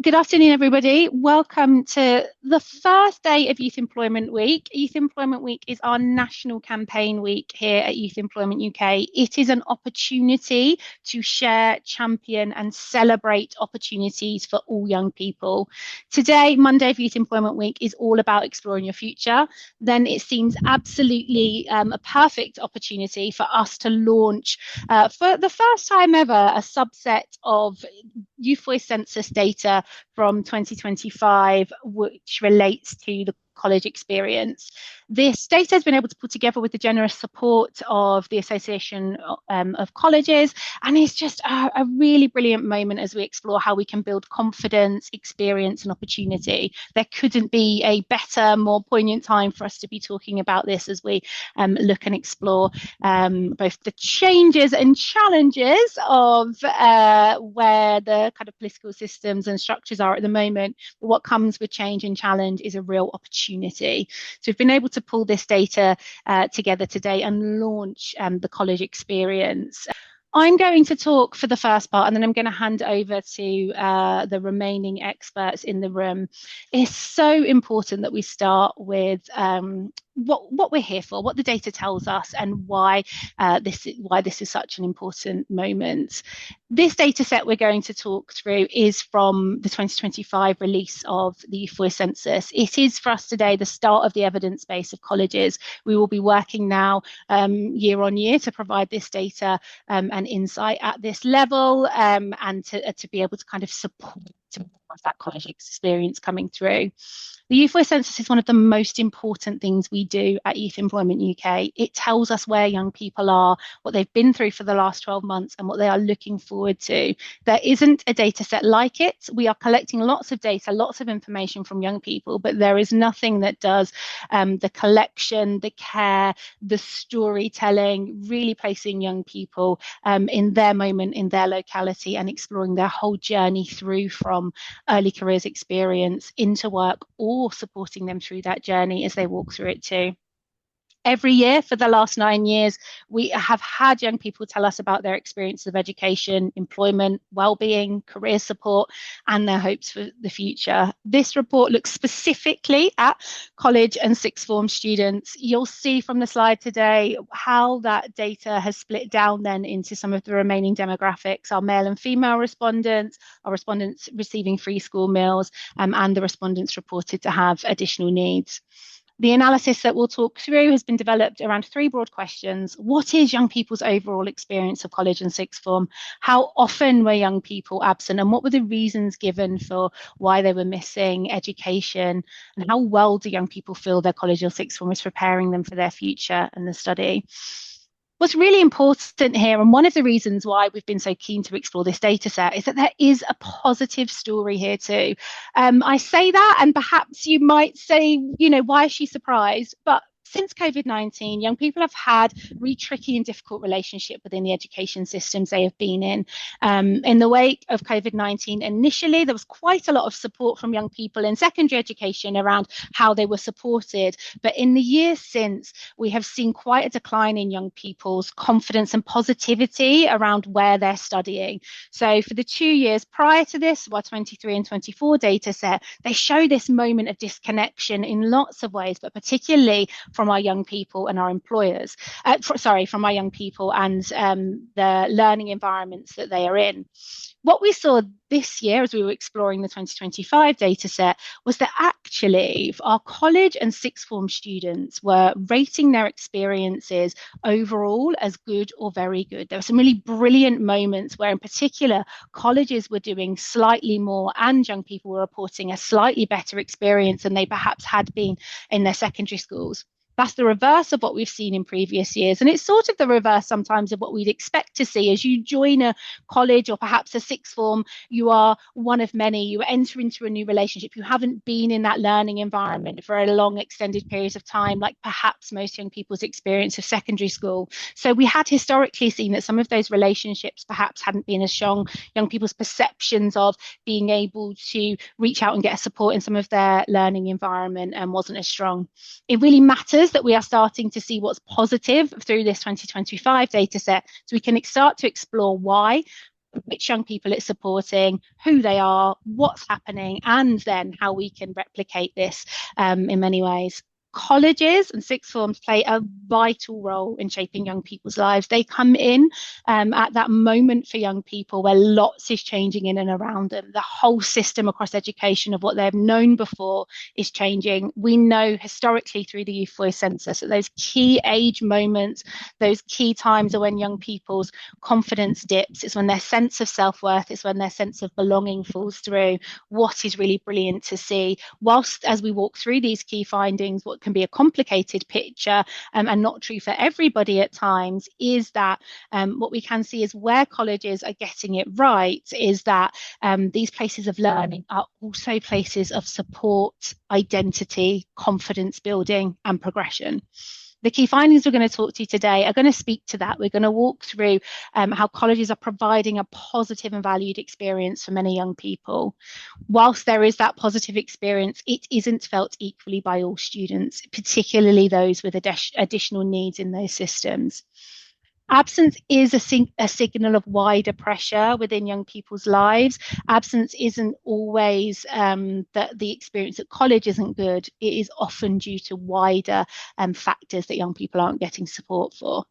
Good afternoon, everybody. Welcome to the first day of Youth Employment Week. Youth Employment Week is our national campaign week here at Youth Employment UK. It is an opportunity to share, champion, and celebrate opportunities for all young people. Today, Monday of Youth Employment Week, is all about exploring your future. Then it seems absolutely a perfect opportunity for us to launch, for the first time ever, a subset of Youth Voice Census data from 2025, which relates to the college experience. This data has been able to put together with the generous support of the Association of Colleges, and it's just a really brilliant moment as we explore how we can build confidence, experience, and opportunity. There couldn't be a better, more poignant time for us to be talking about this as we look and explore both the changes and challenges of where the kind of political systems and structures are at the moment. But what comes with change and challenge is a real opportunity. So we've been able to pull this data together today and launch the college experience. I'm going to talk for the first part, and then I'm going to hand over to the remaining experts in the room. It's so important that we start with what we're here for, what the data tells us, and why this is such an important moment. This data set we're going to talk through is from the 2025 release of the Youth Voice Census. It is for us today the start of the evidence base of colleges. We will be working now year on year to provide this data and insight at this level, and to be able to kind of support that college experience coming through. The Youth Voice Census is one of the most important things we do at Youth Employment UK. It tells us where young people are, what they've been through for the last 12 months, and what they are looking forward to. There isn't a data set like it. We are collecting lots of data, lots of information from young people, but there is nothing that does the collection, the care, the storytelling, really placing young people in their moment, in their locality, and exploring their whole journey through from early careers experience into work, or supporting them through that journey as they walk through it too. Every year for the last 9 years, we have had young people tell us about their experiences of education, employment, well-being, career support, and their hopes for the future. This report looks specifically at college and sixth form students. You'll see from the slide today how that data has split down then into some of the remaining demographics: our male and female respondents, our respondents receiving free school meals, and the respondents reported to have additional needs. The analysis that we'll talk through has been developed around 3 broad questions. What is young people's overall experience of college and sixth form? How often were young people absent, and what were the reasons given for why they were missing education? And how well do young people feel their college or sixth form is preparing them for their future and the study? What's really important here, and one of the reasons why we've been so keen to explore this data set, is that there is a positive story here too. I say that, and perhaps you might say, why is she surprised? But since COVID-19, young people have had a really tricky and difficult relationship within the education systems they have been in. In the wake of COVID-19, initially, there was quite a lot of support from young people in secondary education around how they were supported. But in the years since, we have seen quite a decline in young people's confidence and positivity around where they're studying. So for the 2 years prior to this, our 23 and 24 data set, they show this moment of disconnection in lots of ways, but particularly from our young people and our employers, from our young people and the learning environments that they are in. What we saw this year as we were exploring the 2025 data set was that actually our college and sixth form students were rating their experiences overall as good or very good. There were some really brilliant moments where in particular colleges were doing slightly more and young people were reporting a slightly better experience than they perhaps had been in their secondary schools. That's the reverse of what we've seen in previous years. And it's sort of the reverse sometimes of what we'd expect to see. As you join a college or perhaps a sixth form, you are one of many. You enter into a new relationship. You haven't been in that learning environment for a long, extended period of time, like perhaps most young people's experience of secondary school. So we had historically seen that some of those relationships perhaps hadn't been as strong. Young people's perceptions of being able to reach out and get support in some of their learning environment wasn't as strong. It really matters that we are starting to see what's positive through this 2025 data set, so we can start to explore why. which young people it's supporting, who they are, what's happening, and then how we can replicate this in many ways. Colleges and sixth forms play a vital role in shaping young people's lives. They come in at that moment for young people where lots is changing in and around them. The whole system across education of what they've known before is changing. We know historically through the Youth Voice Census that those key age moments, those key times are when young people's confidence dips. It's when their sense of self-worth, it's when their sense of belonging falls through. What is really brilliant to see, whilst as we walk through these key findings, what can be a complicated picture and not true for everybody at times, is that what we can see is where colleges are getting it right is that these places of learning are also places of support, identity, confidence building, and progression. The key findings we're going to talk to you today are going to speak to that. We're going to walk through how colleges are providing a positive and valued experience for many young people. Whilst there is that positive experience, it isn't felt equally by all students, particularly those with additional needs in those systems. Absence is a signal of wider pressure within young people's lives. Absence isn't always that the experience at college isn't good. It is often due to wider factors that young people aren't getting support for.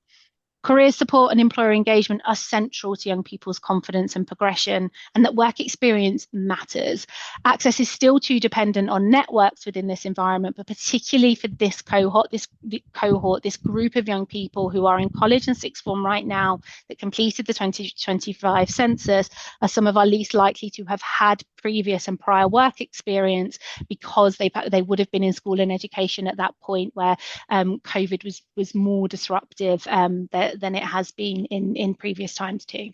Career support and employer engagement are central to young people's confidence and progression, and that work experience matters. Access is still too dependent on networks within this environment, but particularly for this cohort, this group of young people who are in college and sixth form right now that completed the 2025 census are some of our least likely to have had previous and prior work experience, because they would have been in school and education at that point where COVID was more disruptive than it has been in previous times too.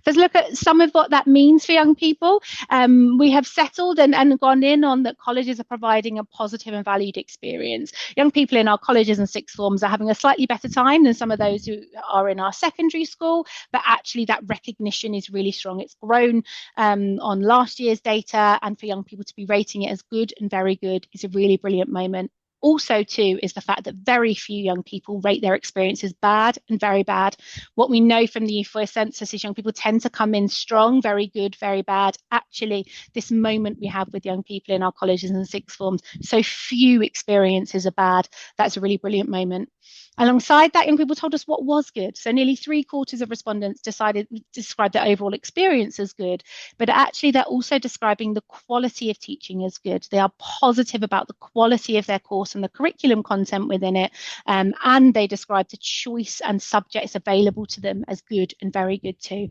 Let's look at some of what that means for young people. We have settled and gone in on that colleges are providing a positive and valued experience. Young people in our colleges and sixth forms are having a slightly better time than some of those who are in our secondary school, but actually that recognition is really strong. It's grown on last year's data, and for young people to be rating it as good and very good is a really brilliant moment. Also, too, is the fact that very few young people rate their experiences bad and very bad. What we know from the Youth Voice Census is young people tend to come in strong, very good, very bad. Actually, this moment we have with young people in our colleges and sixth forms, so few experiences are bad. That's a really brilliant moment. Alongside that, young people told us what was good. So nearly 3/4 of respondents described their overall experience as good, but actually they're also describing the quality of teaching as good. They are positive about the quality of their course and the curriculum content within it, and they describe the choice and subjects available to them as good and very good too.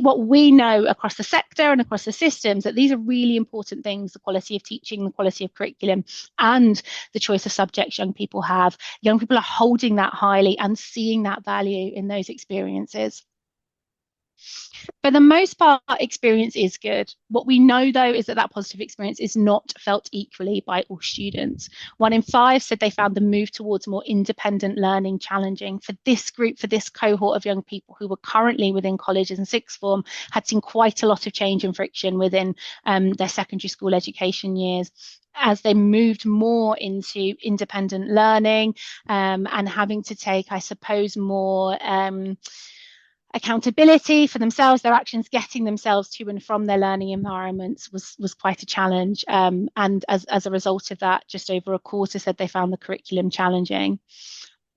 What we know across the sector and across the systems, that these are really important things: the quality of teaching, the quality of curriculum, and the choice of subjects young people have. Young people are holding that highly and seeing that value in those experiences. For the most part, experience is good. What we know, though, is that that positive experience is not felt equally by all students. 1 in 5 said they found the move towards more independent learning challenging. For this group, for this cohort of young people who were currently within colleges and sixth form, had seen quite a lot of change and friction within their secondary school education years, as they moved more into independent learning and having to take, I suppose, more accountability for themselves, their actions, getting themselves to and from their learning environments was quite a challenge. And as a result of that, just over a quarter said they found the curriculum challenging.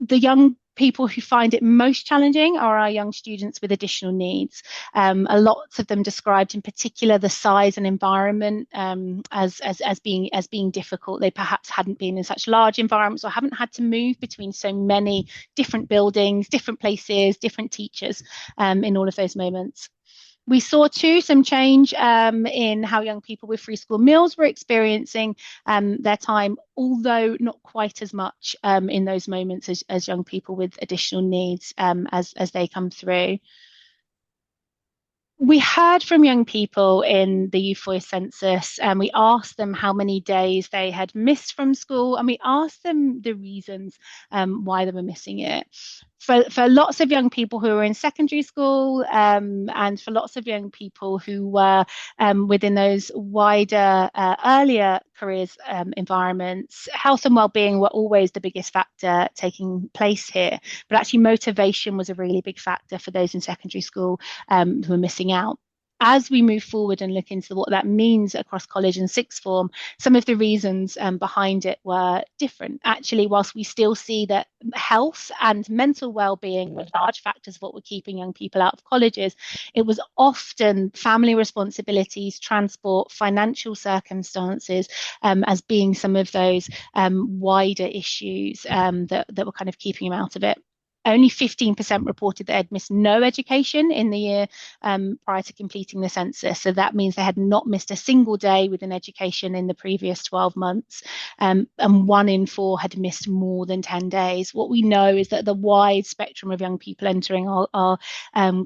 The young people who find it most challenging are our young students with additional needs. A lot of them described in particular the size and environment as being difficult. They perhaps hadn't been in such large environments or haven't had to move between so many different buildings, different places, different teachers in all of those moments. We saw too some change in how young people with free school meals were experiencing their time, although not quite as much in those moments as young people with additional needs as they come through. We heard from young people in the Youth Voice Census, and we asked them how many days they had missed from school, and we asked them the reasons why they were missing it. For lots of young people who were in secondary school and for lots of young people who were within those wider, earlier careers environments, health and well-being were always the biggest factor taking place here. But actually motivation was a really big factor for those in secondary school who were missing out. as we move forward and look into what that means across college and sixth form, some of the reasons behind it were different. Actually, whilst we still see that health and mental well-being were large factors of what were keeping young people out of colleges, it was often family responsibilities, transport, financial circumstances as being some of those wider issues that were kind of keeping them out of it. Only 15% reported that they'd missed no education in the year prior to completing the census. So that means they had not missed a single day within education in the previous 12 months. And 1 in 4 had missed more than 10 days. What we know is that the wide spectrum of young people entering our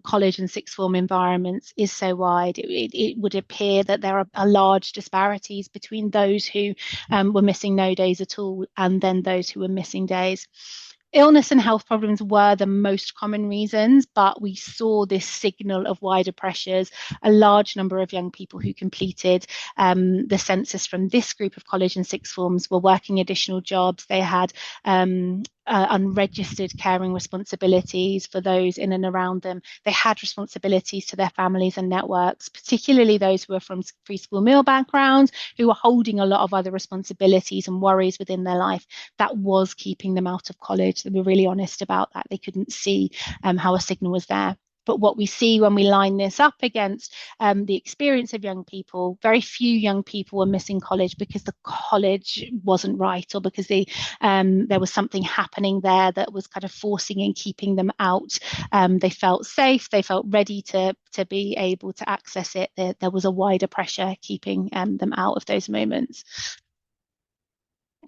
college and sixth form environments is so wide. It would appear that there are large disparities between those who were missing no days at all and then those who were missing days. Illness and health problems were the most common reasons, but we saw this signal of wider pressures. A large number of young people who completed the census from this group of college and sixth forms were working additional jobs. They had unregistered caring responsibilities for those in and around them. They had responsibilities to their families and networks, particularly those who were from free school meal backgrounds, who were holding a lot of other responsibilities and worries within their life. That was keeping them out of college. They were really honest about that. They couldn't see how a signal was there. But what we see when we line this up against the experience of young people, very few young people were missing college because the college wasn't right, or because there was something happening there that was kind of forcing and keeping them out. They felt safe, they felt ready to be able to access it. There was a wider pressure keeping them out of those moments.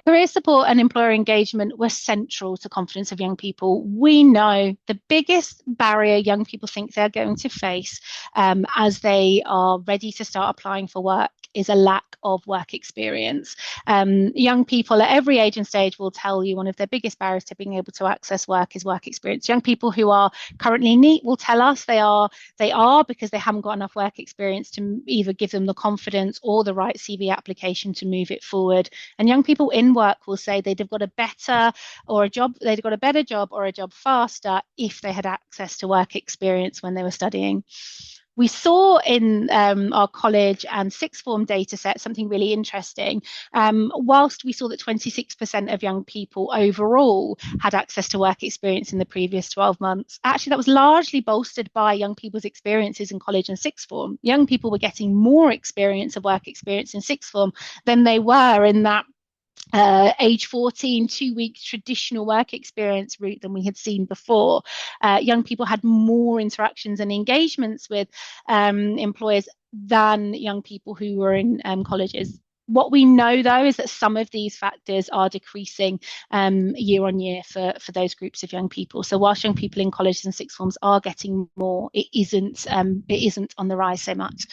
Career support and employer engagement were central to confidence of young people. We know the biggest barrier young people think they're going to face as they are ready to start applying for work is a lack of work experience. Young people at every age and stage will tell you one of their biggest barriers to being able to access work is work experience. Young people who are currently NEET will tell us they are because they haven't got enough work experience to either give them the confidence or the right CV application to move it forward. And young people in work will say they'd have got a better job or a job faster if they had access to work experience when they were studying. We saw in our college and sixth form data set something really interesting. Whilst we saw that 26% of young people overall had access to work experience in the previous 12 months, actually that was largely bolstered by young people's experiences in college and sixth form. Young people were getting more experience of work experience in sixth form than they were in that age 14, 2-week traditional work experience route than we had seen before. Young people had more interactions and engagements with employers than young people who were in colleges. What we know, though, is that some of these factors are decreasing year on year for those groups of young people. So whilst young people in colleges and sixth forms are getting more, it isn't on the rise so much.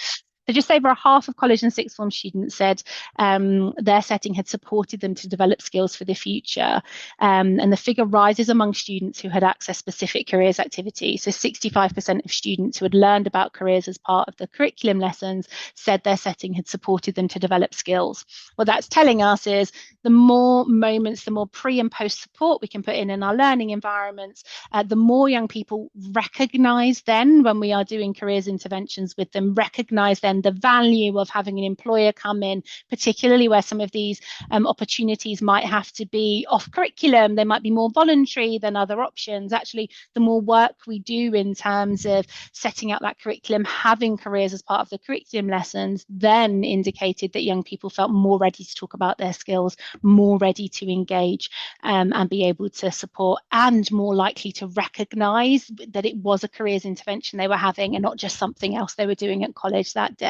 So just over half of college and sixth form students said their setting had supported them to develop skills for the future. And the figure rises among students who had accessed specific careers activities. So 65% of students who had learned about careers as part of the curriculum lessons said their setting had supported them to develop skills. What that's telling us is the more moments, the more pre and post support we can put in our learning environments, the more young people recognise then when we are doing careers interventions with them, recognise then the value of having an employer come in, particularly where some of these opportunities might have to be off curriculum, they might be more voluntary than other options. Actually, the more work we do in terms of setting out that curriculum, having careers as part of the curriculum lessons, then indicated that young people felt more ready to talk about their skills, more ready to engage and be able to support, and more likely to recognise that it was a careers intervention they were having and not just something else they were doing at college that day.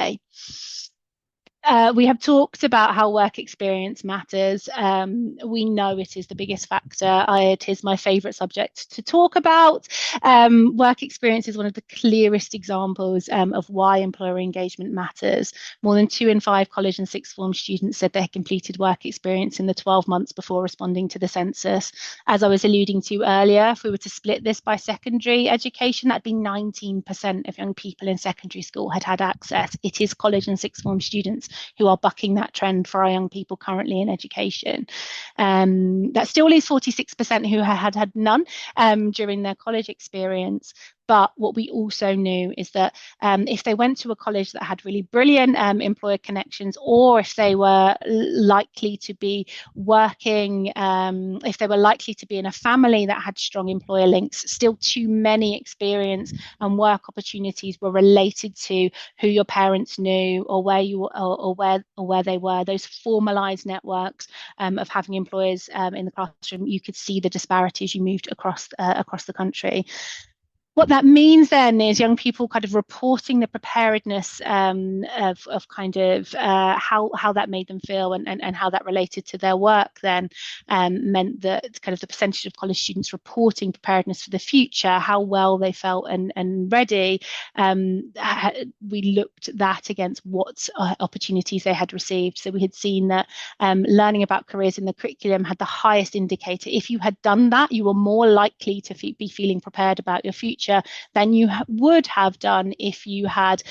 We have talked about how work experience matters. We know it is the biggest factor. It is my favourite subject to talk about. Work experience is one of the clearest examples of why employer engagement matters. More than 2 in 5 college and sixth form students said they had completed work experience in the 12 months before responding to the census. As I was alluding to earlier, if we were to split this by secondary education, that'd be 19% of young people in secondary school had access. It is college and sixth form students who are bucking that trend for our young people currently in education. That still leaves 46% who had none during their college experience. But what we also knew is that if they went to a college that had really brilliant employer connections, or if they were likely to be working, if they were likely to be in a family that had strong employer links, still too many experience and work opportunities were related to who your parents knew, or where you or where they were. Those formalized networks of having employers in the classroom, you could see the disparities you moved across the country. What that means then is young people kind of reporting the preparedness of kind of how that made them feel, and how that related to their work then meant that kind of the percentage of college students reporting preparedness for the future, how well they felt and ready, we looked at that against what opportunities they had received. So we had seen that learning about careers in the curriculum had the highest indicator. If you had done that, you were more likely to be feeling prepared about your future than you would have done if you had,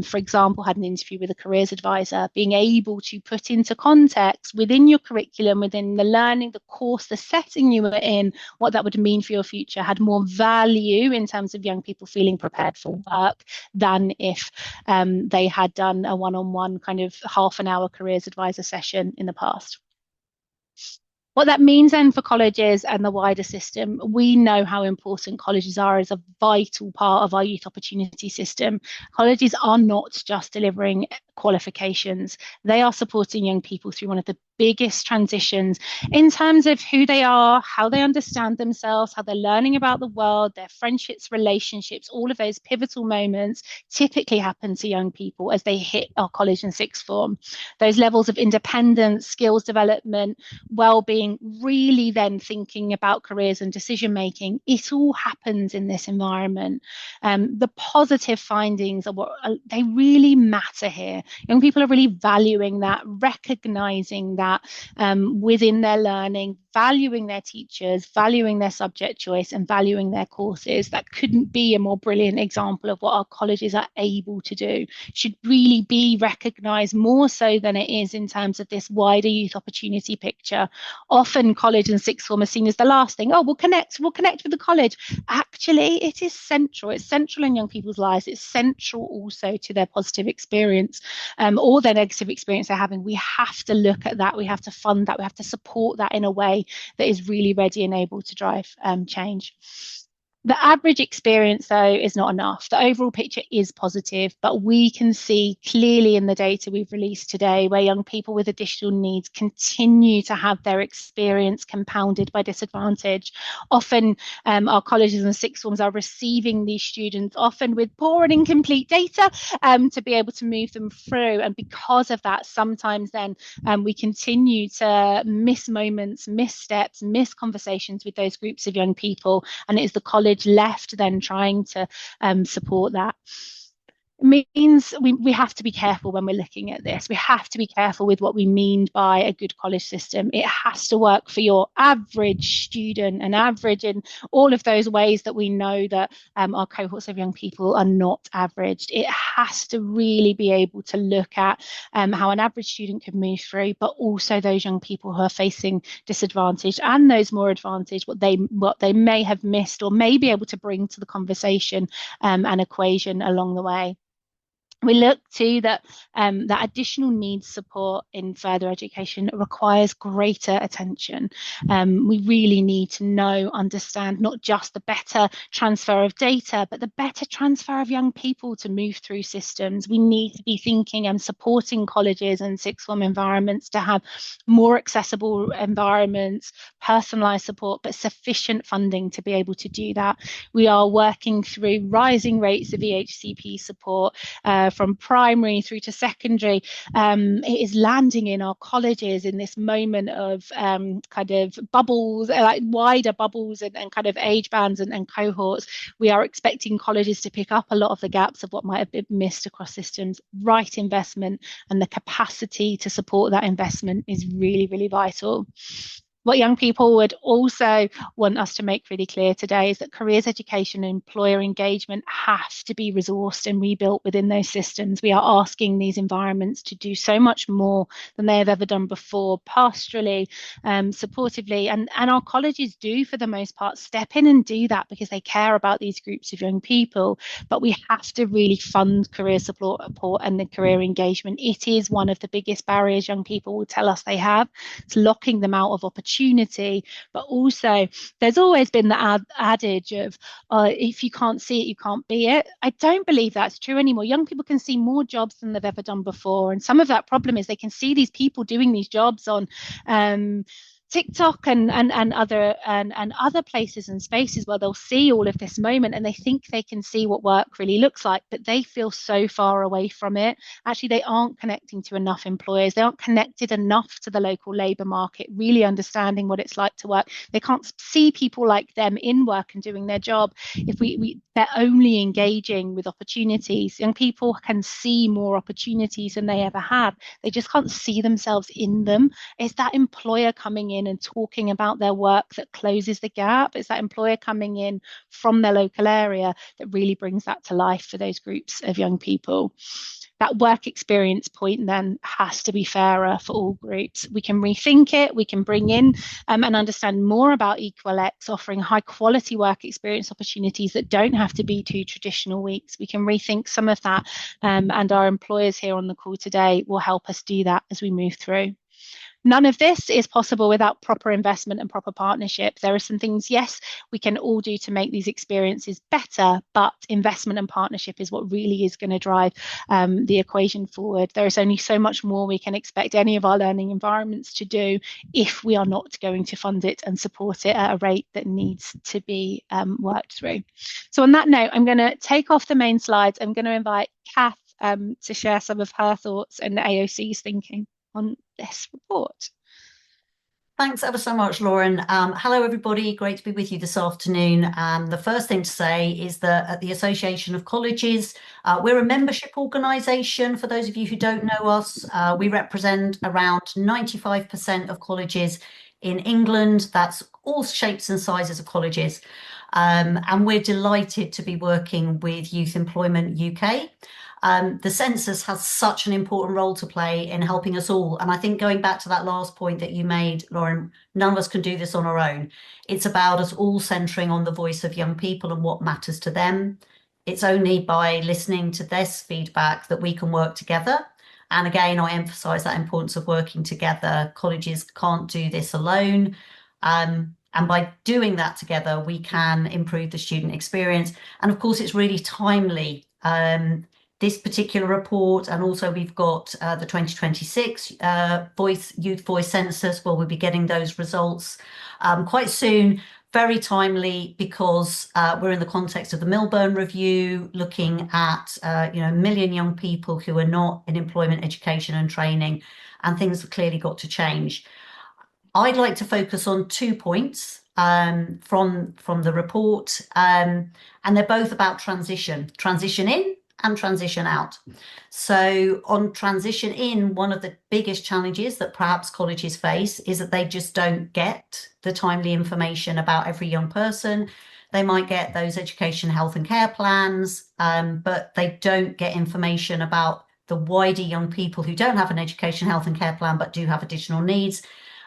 for example, had an interview with a careers advisor. Being able to put into context within your curriculum, within the learning, the course, the setting you were in, what that would mean for your future had more value in terms of young people feeling prepared for work than if they had done a one-on-one kind of half an hour careers advisor session in the past. What that means then for colleges and the wider system, we know how important colleges are as a vital part of our youth opportunity system. Colleges are not just delivering qualifications, they are supporting young people through one of the biggest transitions in terms of who they are, how they understand themselves, how they're learning about the world, their friendships, relationships. All of those pivotal moments typically happen to young people as they hit our college and sixth form. Those levels of independence, skills development, well-being, really then thinking about careers and decision making, it all happens in this environment. The positive findings are what they really matter here. Young people are really valuing that, recognizing that within their learning, valuing their teachers, valuing their subject choice, and valuing their courses. That couldn't be a more brilliant example of what our colleges are able to do. Should really be recognized more so than it is in terms of this wider youth opportunity picture. Often college and sixth form are seen as the last thing. Oh, we'll connect with the college. Actually, it is central. It's central in young people's lives. It's central also to their positive experience or their negative experience they're having. We have to look at that. We have to fund that. We have to support that in a way that is really ready and able to drive change. The average experience, though, is not enough. The overall picture is positive, but we can see clearly in the data we've released today where young people with additional needs continue to have their experience compounded by disadvantage. Often our colleges and sixth forms are receiving these students, often with poor and incomplete data, to be able to move them through. And because of that, sometimes then we continue to miss moments, miss steps, miss conversations with those groups of young people. And it is the college left then trying to support that. It means we have to be careful when we're looking at this. We have to be careful with what we mean by a good college system. It has to work for your average student, and average in all of those ways that we know that our cohorts of young people are not averaged. It has to really be able to look at how an average student could move through, but also those young people who are facing disadvantage and those more advantaged, what they may have missed or may be able to bring to the conversation and equation along the way. We look to that additional needs support in further education requires greater attention. We really need to know, understand not just the better transfer of data, but the better transfer of young people to move through systems. We need to be thinking and supporting colleges and sixth form environments to have more accessible environments, personalised support, but sufficient funding to be able to do that. We are working through rising rates of EHCP support from primary through to secondary. It is landing in our colleges in this moment of kind of bubbles, like wider bubbles and kind of age bands and cohorts. We are expecting colleges to pick up a lot of the gaps of what might have been missed across systems. Right investment and the capacity to support that investment is really, really vital. What young people would also want us to make really clear today is that careers education and employer engagement has to be resourced and rebuilt within those systems. We are asking these environments to do so much more than they have ever done before, pastorally, supportively, and our colleges do, for the most part, step in and do that because they care about these groups of young people. But we have to really fund career support and the career engagement. It is one of the biggest barriers young people will tell us they have. It's locking them out of opportunity, but also there's always been the adage of if you can't see it, you can't be it. I don't believe that's true anymore. Young people can see more jobs than they've ever done before, and some of that problem is they can see these people doing these jobs on TikTok and other places and spaces where they'll see all of this moment and they think they can see what work really looks like, but they feel so far away from it. Actually, they aren't connecting to enough employers. They aren't connected enough to the local labour market, really understanding what it's like to work. They can't see people like them in work and doing their job if they're only engaging with opportunities. Young people can see more opportunities than they ever have. They just can't see themselves in them. It's that employer coming in and talking about their work that closes the gap. It's that employer coming in from their local area that really brings that to life for those groups of young people. That work experience point then has to be fairer for all groups. We can rethink it, we can bring in and understand more about EqualX, offering high quality work experience opportunities that don't have to be 2 traditional weeks. We can rethink some of that, and our employers here on the call today will help us do that as we move through. None of this is possible without proper investment and proper partnership. There are some things, yes, we can all do to make these experiences better, but investment and partnership is what really is going to drive the equation forward. There is only so much more we can expect any of our learning environments to do if we are not going to fund it and support it at a rate that needs to be worked through. So on that note, I'm going to take off the main slides. I'm going to invite Kath to share some of her thoughts and the AOC's thinking on this report. Thanks ever so much, Lauren. Hello, everybody. Great to be with you this afternoon. The first thing to say is that at the Association of Colleges, we're a membership organisation. For those of you who don't know us, we represent around 95% of colleges in England. That's all shapes and sizes of colleges. And we're delighted to be working with Youth Employment UK. The census has such an important role to play in helping us all. And I think going back to that last point that you made, Lauren, none of us can do this on our own. It's about us all centering on the voice of young people and what matters to them. It's only by listening to this feedback that we can work together. And again, I emphasize that importance of working together. Colleges can't do this alone. And by doing that together, we can improve the student experience. And of course, it's really timely. This particular report, and also we've got the 2026 Youth Voice Census. Well, we'll be getting those results quite soon. Very timely because we're in the context of the Milburn Review, looking at 1 million young people who are not in employment, education and training, and things have clearly got to change. I'd like to focus on 2 points from the report, and they're both about transition in and transition out. So on transition in, one of the biggest challenges that perhaps colleges face is that they just don't get the timely information about every young person. They might get those education, health and care plans, but they don't get information about the wider young people who don't have an education, health and care plan, but do have additional needs.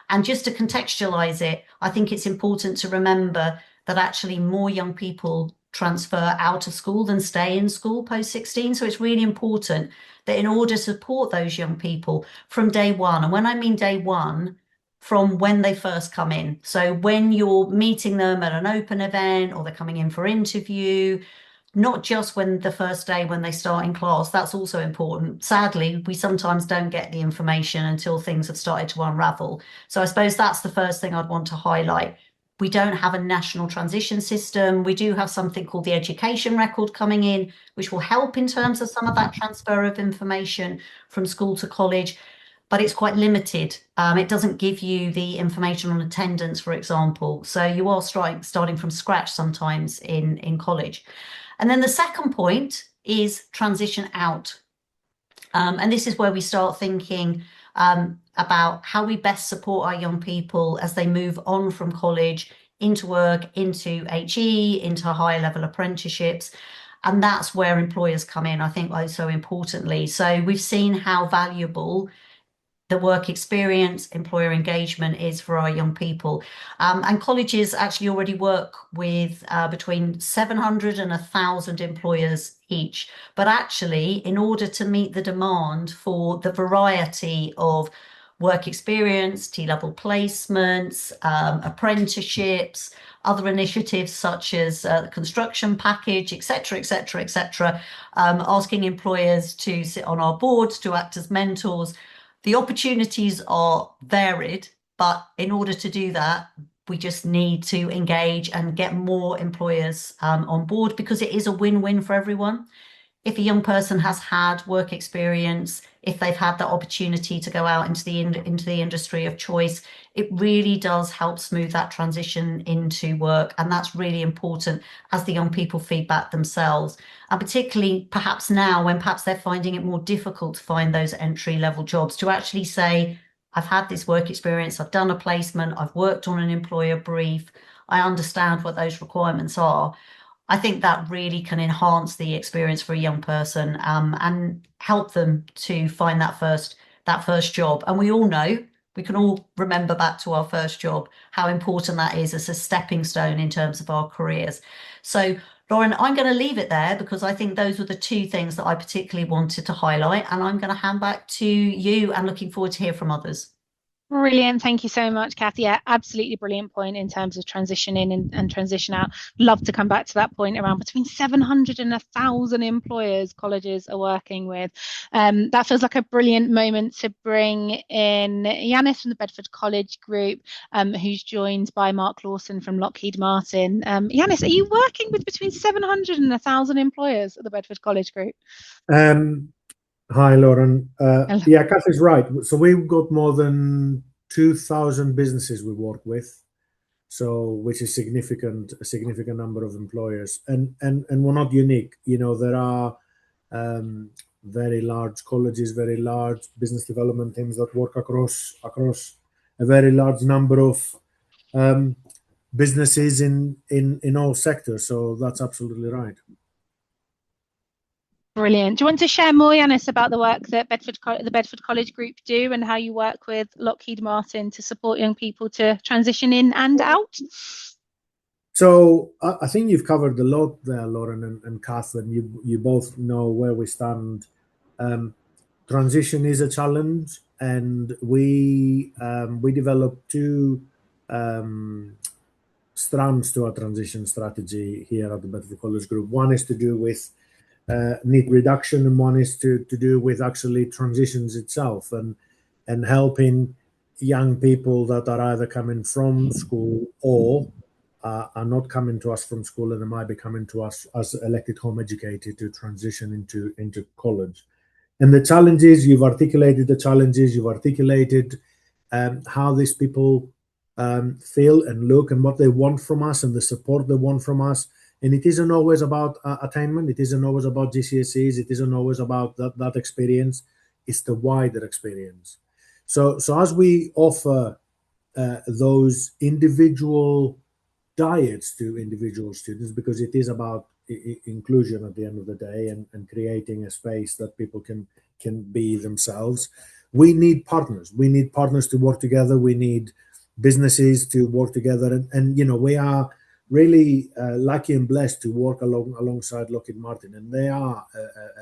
And just to contextualize it, I think it's important to remember that actually more young people transfer out of school than stay in school post 16. So it's really important that in order to support those young people from day one, and when I mean day one, from when they first come in. So when you're meeting them at an open event or they're coming in for interview, not just when the first day when they start in class, that's also important. Sadly, we sometimes don't get the information until things have started to unravel. So I suppose that's the first thing I'd want to highlight. We don't have a national transition system. We do have something called the education record coming in, which will help in terms of some of that transfer of information from school to college, but it's quite limited. It doesn't give you the information on attendance, for example. So you are starting from scratch sometimes in college. And then the second point is transition out. And this is where we start thinking about how we best support our young people as they move on from college into work, into HE, into higher level apprenticeships. And that's where employers come in, I think, so importantly. So we've seen how valuable the work experience, employer engagement is for our young people. And colleges actually already work with between 700 and 1,000 employers each. But actually, in order to meet the demand for the variety of work experience, T-level placements, apprenticeships, other initiatives such as the construction package, etc., etc., etc., asking employers to sit on our boards, to act as mentors. The opportunities are varied, but in order to do that, we just need to engage and get more employers on board, because it is a win-win for everyone. If a young person has had work experience, if they've had the opportunity to go out into the industry of choice, it really does help smooth that transition into work. And that's really important as the young people feedback themselves. And particularly perhaps now, when perhaps they're finding it more difficult to find those entry-level jobs, to actually say, I've had this work experience, I've done a placement, I've worked on an employer brief, I understand what those requirements are. I think that really can enhance the experience for a young person, and help them to find that first job. And we all know, we can all remember back to our first job, how important that is as a stepping stone in terms of our careers. So, Lauren, I'm going to leave it there, because I think those were the two things that I particularly wanted to highlight. And I'm going to hand back to you, and looking forward to hear from others. Brilliant. Thank you so much, Kathy. Yeah, absolutely brilliant point in terms of transition in and transition out. Love to come back to that point around between 700 and 1,000 employers colleges are working with. That feels like a brilliant moment to bring in Yanis from the Bedford College Group, who's joined by Mark Lawson from Lockheed Martin. Yanis, are you working with between 700 and 1,000 employers at the Bedford College Group? Hi, Lauren. Yeah, Kathy's right. So we've got more than 2,000 businesses we work with, so which is a significant number of employers, and we're not unique. You know, there are very large colleges, very large business development teams that work across a very large number of businesses in all sectors. So that's absolutely right. Brilliant. Do you want to share more, Yanis, about the work that the Bedford College Group do, and how you work with Lockheed Martin to support young people to transition in and out? So I think you've covered a lot there, Lauren and Catherine. You both know where we stand. Transition is a challenge, and we developed two strands to our transition strategy here at the Bedford College Group. One is to do with need reduction, and one is to do with actually transitions itself, and helping young people that are either coming from school or are not coming to us from school, and they might be coming to us as elected home educated to transition into college. And the challenges, you've articulated how these people feel and look, and what they want from us, and the support they want from us. And it isn't always about attainment. It isn't always about GCSEs. It isn't always about that experience. It's the wider experience. So as we offer those individual diets to individual students, because it is about inclusion at the end of the day, and creating a space that people can be themselves, we need partners. We need partners to work together. We need businesses to work together. And you know, we are really lucky and blessed to work alongside Lockheed Martin, and they are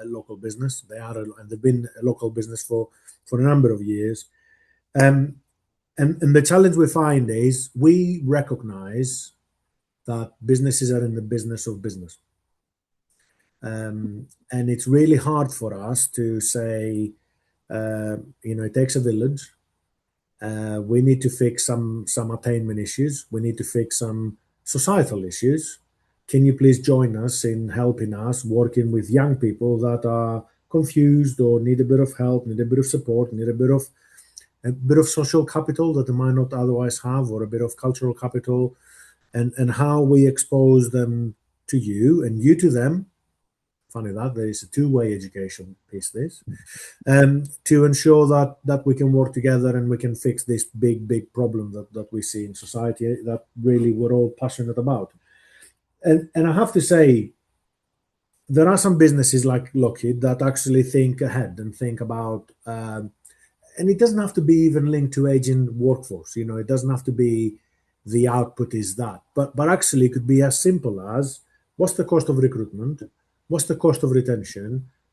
a local business. And they've been a local business for a number of years. And the challenge we find is we recognize that businesses are in the business of business. And it's really hard for us to say, it takes a village. We need to fix some attainment issues. We need to fix some societal issues. Can you please join us in helping us working with young people that are confused, or need a bit of help, need a bit of support, need a bit of social capital that they might not otherwise have, or a bit of cultural capital, and how we expose them to you and you to them funny that there is a two-way education piece this, to ensure that we can work together and we can fix this big problem that we see in society that really we're all passionate about. And I have to say, there are some businesses like Lockheed that actually think ahead and think about, and it doesn't have to be even linked to aging workforce. It doesn't have to be the output is that, but actually it could be as simple as, what's the cost of recruitment? What's the cost of retention?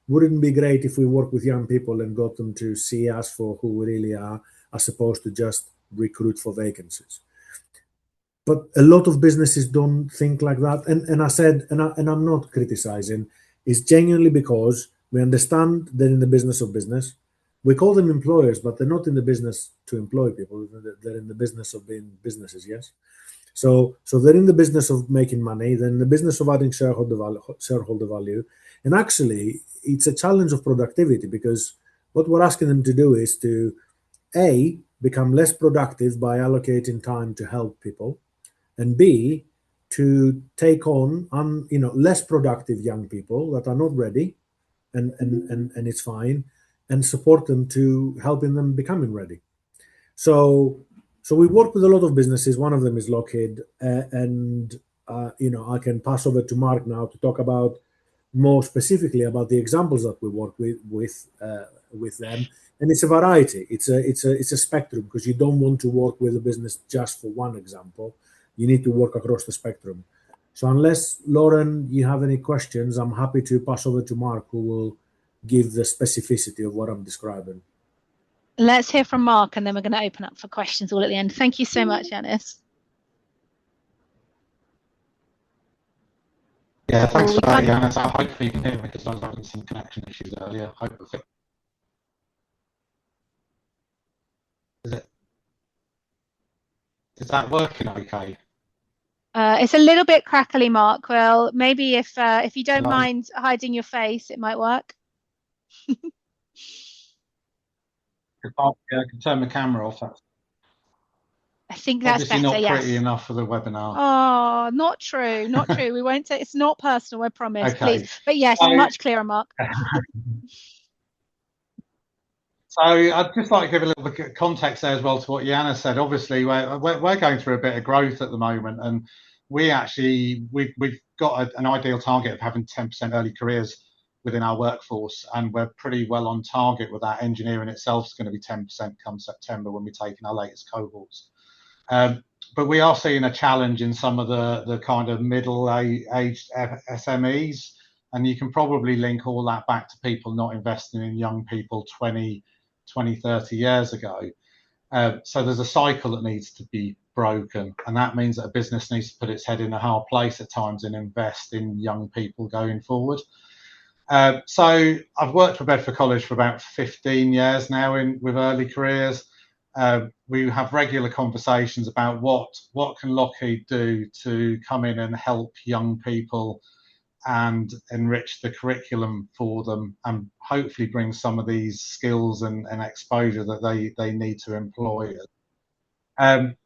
Wouldn't it be great if we work with young people and got them to see us for who we really are, as opposed to just recruit for vacancies? But a lot of businesses don't think like that. And I said, and I'm not criticizing, it's genuinely because we understand they're in the business of business. We call them employers, but they're not in the business to employ people. They're in the business of being businesses, yes? So they're in the business of making money. They're in the business of adding shareholder value. And actually, it's a challenge of productivity, because what we're asking them to do is to, A, become less productive by allocating time to help people, and B, to take on less productive young people that are not ready, and it's fine, and support them to helping them becoming ready. So we work with a lot of businesses. One of them is Lockheed, and I can pass over to Mark now to talk about more specifically about the examples that we work with them. And it's a variety. It's a spectrum, because you don't want to work with a business just for one example. You need to work across the spectrum. So unless, Lauren, you have any questions, I'm happy to pass over to Mark, who will give the specificity of what I'm describing. Let's hear from Mark, and then we're going to open up for questions all at the end. Thank you so much, Yanis. Yeah, thanks for that, Yanis. Hopefully you can hear me, because I was having some connection issues earlier. Is that working okay? It's a little bit crackly, Mark. Well, maybe if you don't mind hiding your face, it might work. I can turn the camera off. I think that's obviously better. Not pretty enough for the webinar. Oh, not true. Not true. We won't say it's not personal. I promise. Okay. Please. But yes, much clearer, Mark. So I'd just like to give a little bit of context there as well to what Yanis said. Obviously, we're going through a bit of growth at the moment, and we've got an ideal target of having 10% early careers within our workforce, and we're pretty well on target with that. Engineering itself is going to be 10% come September when we're taking our latest cohorts. But we are seeing a challenge in some of the kind of middle-aged SMEs, and you can probably link all that back to people not investing in young people 20, 30 years ago. So there's a cycle that needs to be broken, and that means that a business needs to put its head in a hard place at times and invest in young people going forward. So I've worked for Bedford College for about 15 years now with early careers. We have regular conversations about what can Lockheed do to come in and help young people and enrich the curriculum for them, and hopefully bring some of these skills and exposure that they need to employ. And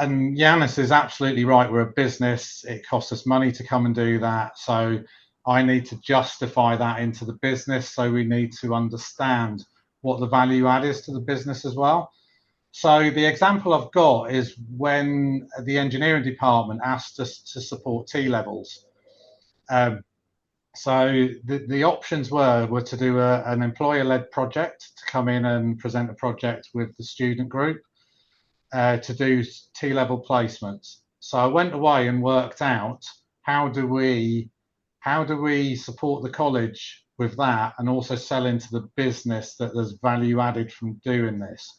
Yanis is absolutely right. We're a business. It costs us money to come and do that. So I need to justify that into the business. So we need to understand what the value add is to the business as well. So the example I've got is when the engineering department asked us to support T-levels. So the options were to do an employer-led project, to come in and present a project with the student group, to do T-level placements. So I went away and worked out how do we support the college with that, and also sell into the business that there's value added from doing this.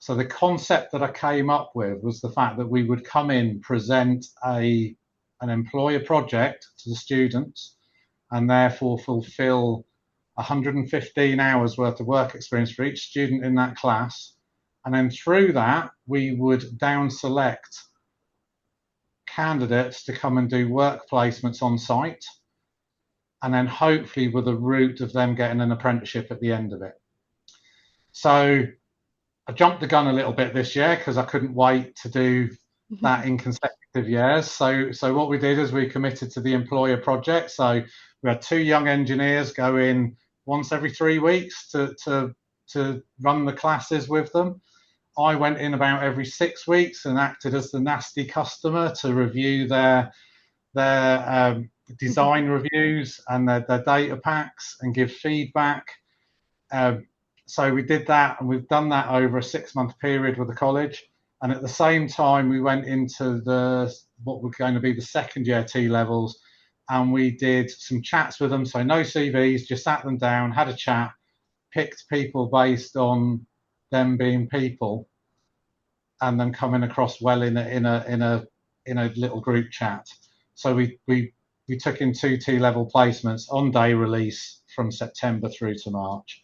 So the concept that I came up with was the fact that we would come in, present an employer project to the students, and therefore fulfill 115 hours worth of work experience for each student in that class. And then through that, we would down select candidates to come and do work placements on site, and then hopefully with a route of them getting an apprenticeship at the end of it. So I jumped the gun a little bit this year because I couldn't wait to do that in consecutive years. So what we did is we committed to the employer project. So We had 2 young engineers go in once every 3 weeks to run the classes with them. I went in about every 6 weeks and acted as the nasty customer to review their design reviews and their data packs and give feedback. So we did that, and we've done that over a 6-month period with the college. And at the same time, we went into what were going to be the second year T levels, and we did some chats with them. So no CVs, just sat them down, had a chat, picked people based on them being people, and then coming across well in a little group chat. So we took in 2 T-level placements on day release from September through to March.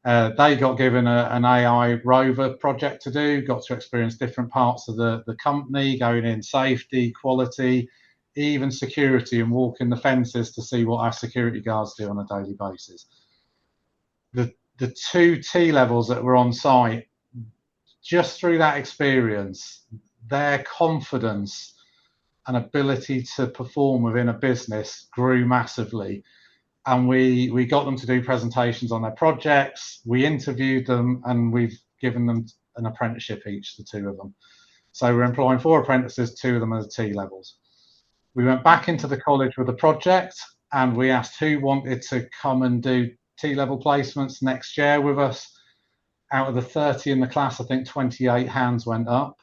They got given an AI rover project to do, got to experience different parts of the company, going in safety, quality, even security, and walking the fences to see what our security guards do on a daily basis. The 2 T-levels that were on site, just through that experience, their confidence and ability to perform within a business grew massively. And we got them to do presentations on their projects. We interviewed them, and we've given them an apprenticeship each, the 2 of them. So we're employing 4 apprentices, 2 of them are T levels. We went back into the college with a project, and we asked who wanted to come and do T level placements next year with us. Out of the 30 in the class, I think 28 hands went up.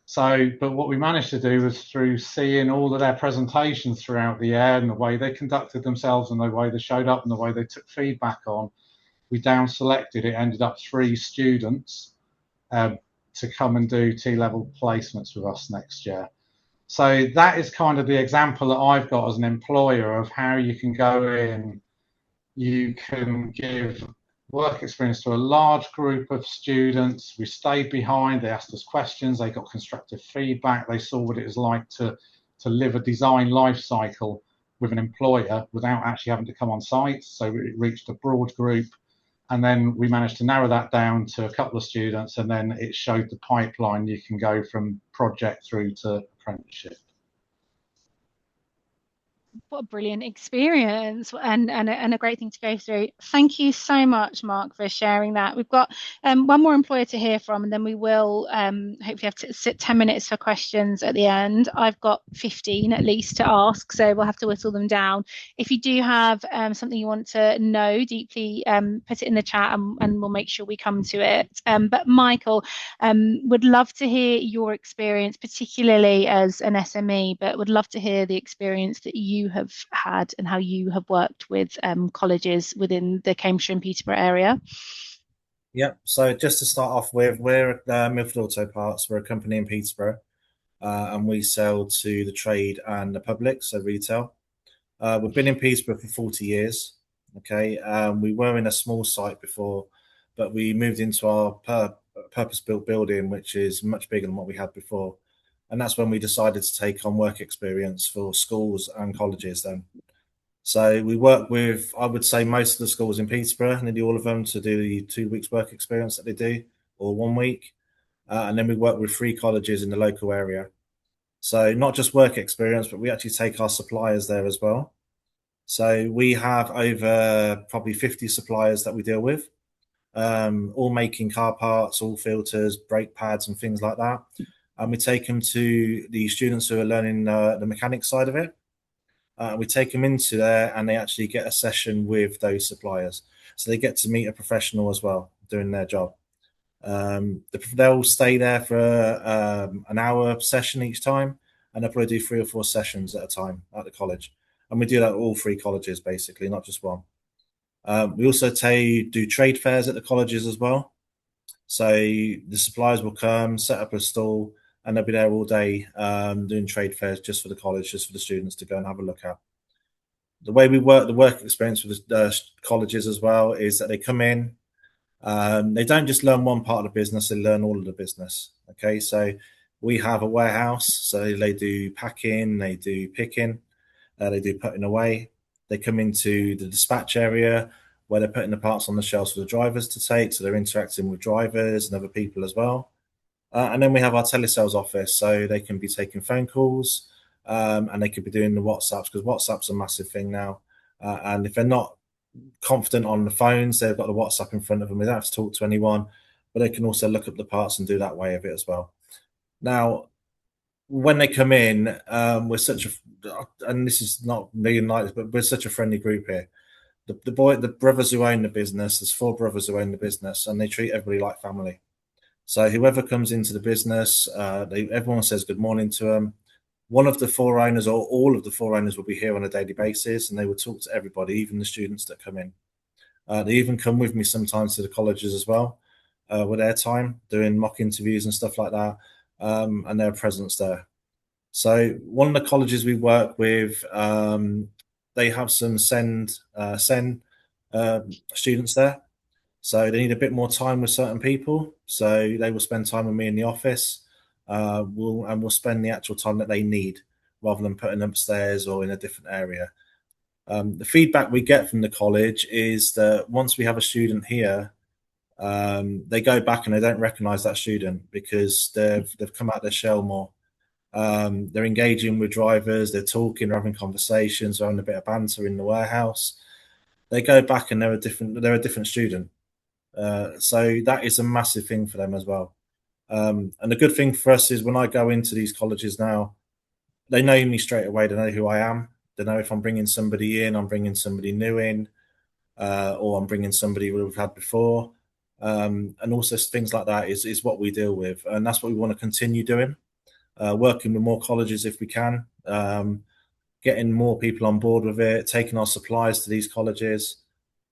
So, but what we managed to do was, through seeing all of their presentations throughout the year and the way they conducted themselves and the way they showed up and the way they took feedback on, we down selected, it ended up 3 students to come and do T-level placements with us next year. So that is kind of the example that I've got as an employer of how you can go in, you can give work experience to a large group of students. We stayed behind, they asked us questions, they got constructive feedback, they saw what it was like to live a design life cycle with an employer without actually having to come on site. So it reached a broad group, and then we managed to narrow that down to a couple of students, and then it showed the pipeline. You can go from project through to apprenticeship. What a brilliant experience, and a great thing to go through. Thank you so much, Mark, for sharing that. We've got one more employer to hear from, and then we will hopefully have to sit 10 minutes for questions at the end. I've got 15 at least to ask, so we'll have to whittle them down. If you do have something you want to know deeply, put it in the chat, and we'll make sure we come to it. But Michael, would love to hear your experience, particularly as an SME, but would love to hear the experience that you have had and how you have worked with colleges within the Cambridgeshire and Peterborough area. Yep. So just to start off with, we're Milford Auto Parts. We're a company in Peterborough, and we sell to the trade and the public, so retail. We've been in Peterborough for 40 years. Okay. We were in a small site before, but we moved into our purpose-built building, which is much bigger than what we had before. And that's when we decided to take on work experience for schools and colleges then. So we work with, I would say, most of the schools in Peterborough, nearly all of them, to do the 2 weeks work experience that they do, or 1 week. And then we work with 3 colleges in the local area. So not just work experience, but we actually take our suppliers there as well. So we have over probably 50 suppliers that we deal with, all making car parts, all filters, brake pads and things like that. And we take them to the students who are learning the mechanics side of it. We take them into there, and they actually get a session with those suppliers. So they get to meet a professional as well doing their job. They'll stay there for an hour session each time, and they'll probably do 3 or 4 sessions at a time at the college. And we do that at all 3 colleges, basically, not just one. We also do trade fairs at the colleges as well. So the suppliers will come, set up a stall, and they'll be there all day doing trade fairs just for the college, just for the students to go and have a look at. The way we work, the work experience with the colleges as well, is that they come in, they don't just learn one part of the business, they learn all of the business. Okay, so we have a warehouse, so they do packing, they do picking, they do putting away. They come into the dispatch area where they're putting the parts on the shelves for the drivers to take, so they're interacting with drivers and other people as well. And then we have our telesales office, so they can be taking phone calls, and they could be doing the WhatsApps, because WhatsApp's a massive thing now. and if they're not confident on the phones, they've got the WhatsApp in front of them. They don't have to talk to anyone, but they can also look up the parts and do that way of it as well. Now, when they come in, we're such a, and this is not being like this, but we're such a friendly group here. The brothers who own the business, there's 4 brothers who own the business, and they treat everybody like family. So whoever comes into the business, everyone says good morning to them. One of the 4 owners, or all of the 4 owners, will be here on a daily basis, and they will talk to everybody, even the students that come in. They even come with me sometimes to the colleges as well, with their time, doing mock interviews and stuff like that, and their presence there. So one of the colleges we work with, they have some SEN students there. So they need a bit more time with certain people. So they will spend time with me in the office. We'll spend the actual time that they need, rather than putting them upstairs or in a different area. The feedback we get from the college is that once we have a student here, they go back and they don't recognise that student because they've come out their shell more. They're engaging with drivers, they're talking, they're having conversations, they're having a bit of banter in the warehouse. They go back and they're a different student. So that is a massive thing for them as well. And the good thing for us is when I go into these colleges now, they know me straight away. They know who I am. They know if I'm bringing somebody in, I'm bringing somebody new in, or I'm bringing somebody we've had before. And also things like that is what we deal with. And that's what we want to continue doing. Working with more colleges if we can, getting more people on board with it, taking our suppliers to these colleges,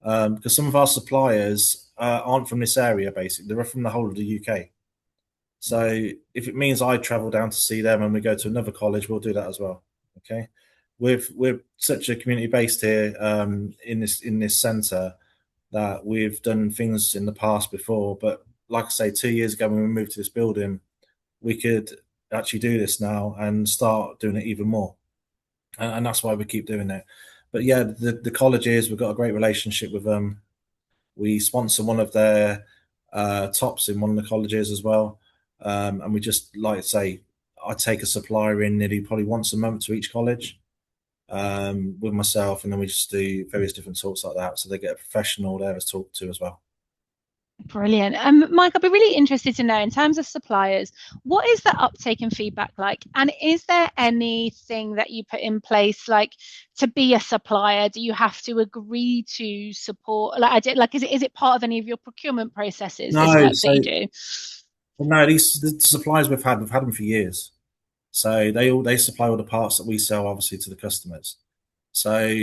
because some of our suppliers aren't from this area, basically. They're from the whole of the UK. So if it means I travel down to see them and we go to another college, we'll do that as well. Okay, we're such a community based here in this centre that we've done things in the past before, but like I say, 2 years ago when we moved to this building, we could actually do this now and start doing it even more, and that's why we keep doing it. But yeah, the colleges, we've got a great relationship with them. We sponsor one of their tops in one of the colleges as well, and we just, like I say, I take a supplier in nearly probably once a month to each college with myself, and then we just do various different talks like that, so they get a professional there to talk to as well. Brilliant. Mike, I'd be really interested to know, in terms of suppliers, what is the uptake and feedback like? And is there anything that you put in place, like to be a supplier? Do you have to agree to support? Is it part of any of your procurement processes? No, this work that you do? No, the suppliers we've had them for years. So they supply all the parts that we sell, obviously, to the customers. So,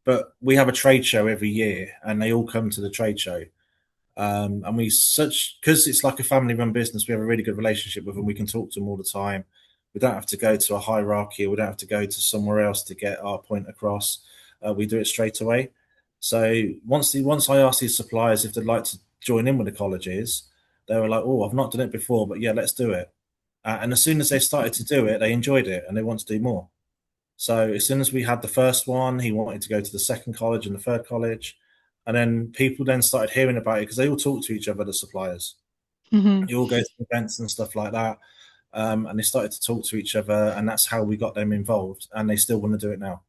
but we have a trade show every year, and they all come to the trade show. And because it's like a family-run business, we have a really good relationship with them. We can talk to them all the time. We don't have to go to a hierarchy. We don't have to go to somewhere else to get our point across. We do it straight away. So once I asked these suppliers if they'd like to join in with the colleges, they were like, "Oh, I've not done it before, but yeah, let's do it." And as soon as they started to do it, they enjoyed it and they want to do more. So as soon as we had the first one, he wanted to go to the second college and the third college. And then people then started hearing about it because they all talk to each other, the suppliers. Mm-hmm. They all go to events and stuff like that. And they started to talk to each other, and that's how we got them involved. And they still want to do it now.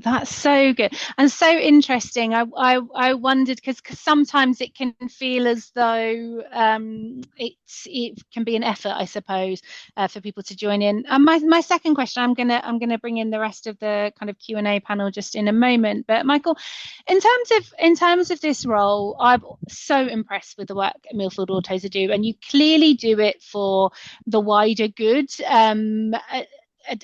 That's so good and so interesting. I wondered, because sometimes it can feel as though it can be an effort, I suppose, for people to join in. And my second question, I'm gonna bring in the rest of the kind of Q&A panel just in a moment. But Michael, in terms of this role, I'm so impressed with the work Millfield Autos do, and you clearly do it for the wider good.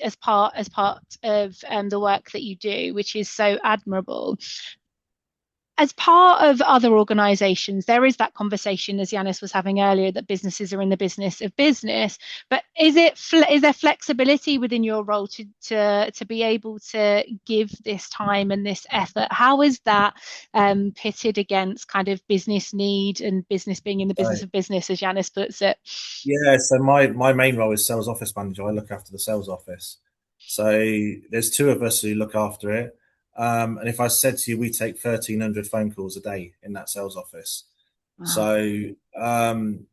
As part of the work that you do, which is so admirable. As part of other organisations, there is that conversation, as Yanis was having earlier, that businesses are in the business of business. But is there flexibility within your role to be able to give this time and this effort? How is that pitted against kind of business need and business being in the business of business, as Yanis puts it? Yeah, so my main role is sales office manager. I look after the sales office. So there's 2 of us who look after it. And if I said to you, we take 1,300 phone calls a day in that sales office. Wow. So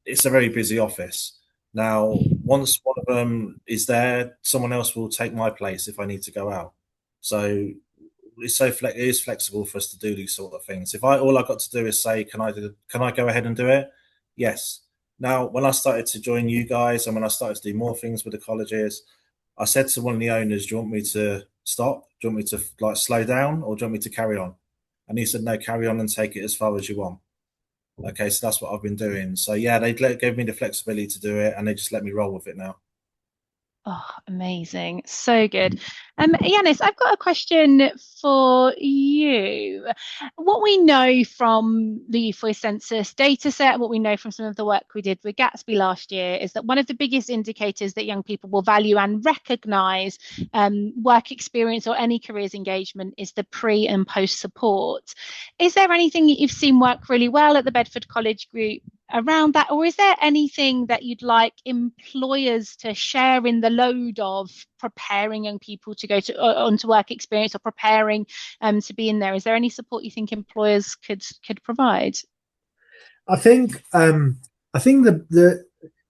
it's a very busy office. Now, once one of them is there, someone else will take my place if I need to go out. So it is flexible for us to do these sort of things. If all I got to do is say, can I go ahead and do it? Yes. Now, when I started to join you guys and when I started to do more things with the colleges, I said to one of the owners, do you want me to stop? Do you want me to like slow down, or do you want me to carry on? And he said, no, carry on and take it as far as you want. Okay, so that's what I've been doing. So yeah, they gave me the flexibility to do it, and they just let me roll with it now. Oh, amazing. So good. Yanis, I've got a question for you. What we know from the Youth Voice Census data set, what we know from some of the work we did with Gatsby last year, is that one of the biggest indicators that young people will value and recognise work experience or any careers engagement is the pre and post support. Is there anything that you've seen work really well at the Bedford College Group around that, or is there anything that you'd like employers to share in the load of preparing young people to go onto work experience, or preparing to be in there? Is there any support you think employers could provide? I think the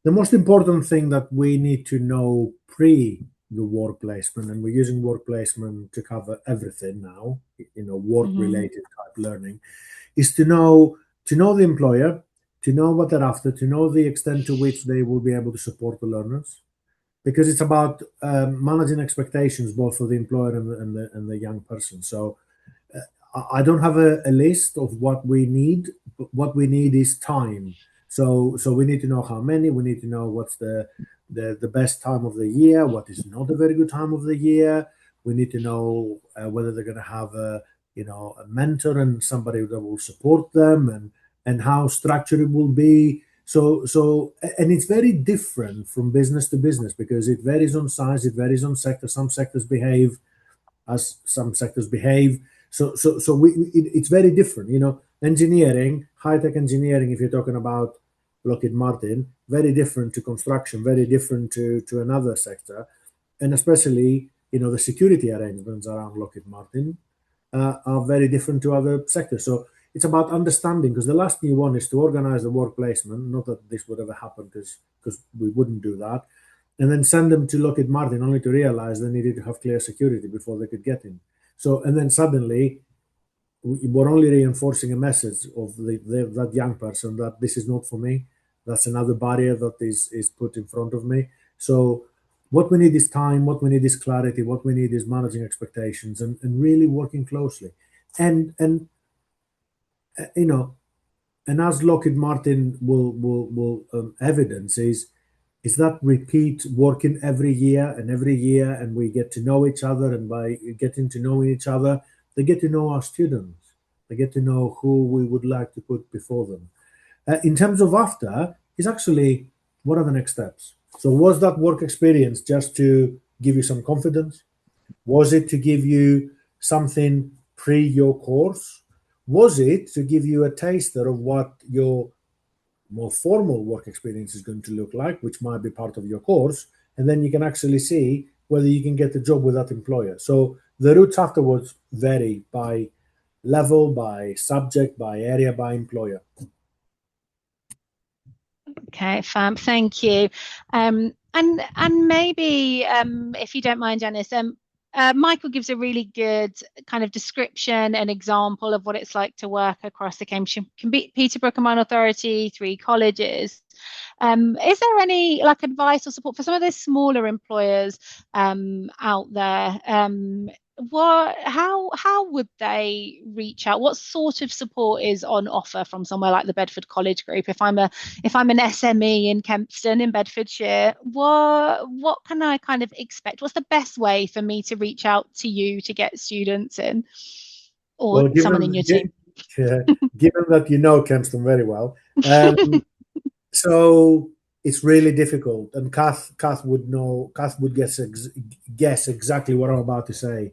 most important thing that we need to know pre the work placement, and we're using work placement to cover everything now, work related type learning, is to know the employer, to know what they're after, to know the extent to which they will be able to support the learners, because it's about managing expectations both for the employer and the young person. So I don't have a list of what we need, but what we need is time. So we need to know how many. We need to know what's the best time of the year, what is not a very good time of the year. We need to know whether they're going to have a mentor and somebody that will support them, and how structured it will be. So and it's very different from business to business, because it varies on size, it varies on sector. Some sectors behave as some sectors behave. So it's very different. Engineering, high-tech engineering, if you're talking about Lockheed Martin, very different to construction, very different to another sector. And especially, the security arrangements around Lockheed Martin are very different to other sectors. So it's about understanding, because the last thing you want is to organize the work placement, not that this would ever happen, because we wouldn't do that, and then send them to Lockheed Martin only to realize they needed to have clear security before they could get in. So, and then suddenly we're only reinforcing a message of that young person that this is not for me. That's another barrier that is put in front of me. So what we need is time, what we need is clarity, what we need is managing expectations, and really working closely. And as Lockheed Martin will evidence is that repeat working every year, and we get to know each other, and by getting to know each other, they get to know our students, they get to know who we would like to put before them. In terms of after, is actually what are the next steps? So was that work experience just to give you some confidence? Was it to give you something pre your course? Was it to give you a taster of what your more formal work experience is going to look like, which might be part of your course, and then you can actually see whether you can get a job with that employer? So the routes afterwards vary by level, by subject, by area, by employer. Okay, fab. Thank you. And maybe, if you don't mind, Janice, Michael gives a really good kind of description and example of what it's like to work across the Cambridge Peterborough Combined Authority, 3 colleges. Is there any advice or support for some of those smaller employers out there? How would they reach out? What sort of support is on offer from somewhere like the Bedford College Group? If I'm an SME in Kempston in Bedfordshire, what can I kind of expect? What's the best way for me to reach out to you to get students in, or someone in your team? Given that you know Kempston very well, so it's really difficult, and Kath would know. Kath would guess exactly what I'm about to say.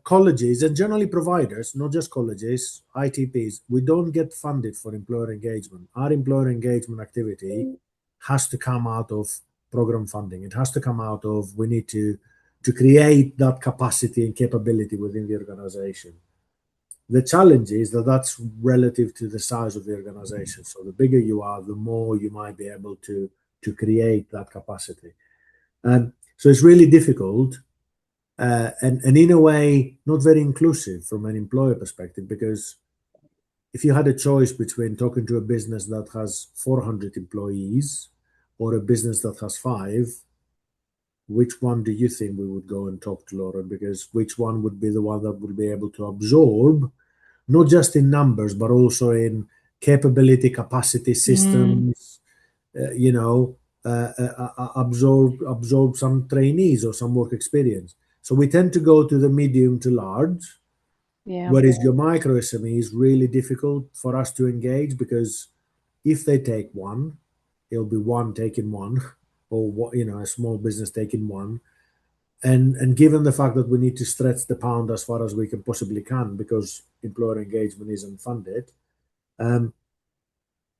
Colleges and generally providers, not just colleges, ITPs, we don't get funded for employer engagement. Our employer engagement activity has to come out of program funding. It has to come out of, we need to create that capacity and capability within the organization. The challenge is that that's relative to the size of the organization. So the bigger you are, the more you might be able to create that capacity. So it's really difficult. and in a way, not very inclusive from an employer perspective, because if you had a choice between talking to a business that has 400 employees or a business that has 5, which one do you think we would go and talk to, Lauren? Because which one would be the one that would be able to absorb, not just in numbers, but also in capability, capacity, systems, absorb some trainees or some work experience. So we tend to go to the medium to large. Yeah. Whereas your micro SME is really difficult for us to engage, because if they take one, it'll be one taking one, or a small business taking one. And given the fact that we need to stretch the pound as far as we can possibly can, because employer engagement isn't funded,